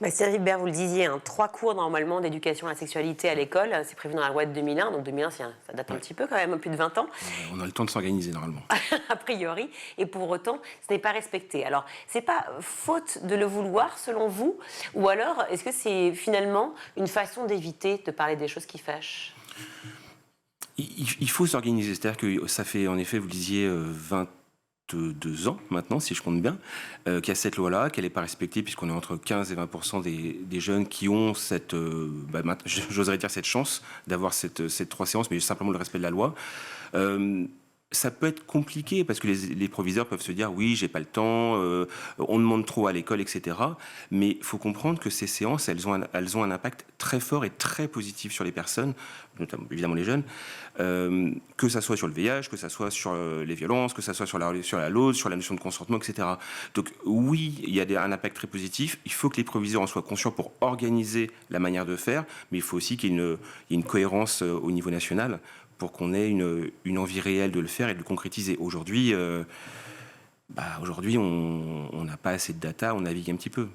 Cyril Hibert, vous le disiez, 3 cours normalement d'éducation à la sexualité à l'école, c'est prévu dans la loi de 2001, donc 2001 ça date un petit peu quand même, plus de 20 ans, On a le temps de s'organiser normalement. a priori, et pour autant, ce n'est pas respecté. Alors, c'est pas faute de le vouloir selon vous, ou alors est-ce que c'est finalement une façon d'éviter de parler des choses qui fâchent? Il faut s'organiser, c'est-à-dire que ça fait en effet, vous le disiez, 22 ans maintenant, si je compte bien, qu'il y a cette loi-là, qu'elle n'est pas respectée, puisqu'on est entre 15 et 20% des jeunes qui ont cette, j'oserais dire cette chance d'avoir ces 3 séances, mais simplement le respect de la loi. Ça peut être compliqué parce que les proviseurs peuvent se dire oui, j'ai pas le temps, on demande trop à l'école, etc. Mais il faut comprendre que ces séances, elles ont un impact très fort et très positif sur les personnes, notamment évidemment les jeunes, que ça soit sur le VIH, que ça soit sur les violences, que ça soit sur la LOSE, sur la notion de consentement, etc. Donc oui, il y a un impact très positif. Il faut que les proviseurs en soient conscients pour organiser la manière de faire, mais il faut aussi qu'il y ait une cohérence au niveau national pour qu'on ait une envie réelle de le faire et de le concrétiser. Aujourd'hui, on n'a pas assez de data, on navigue un petit peu.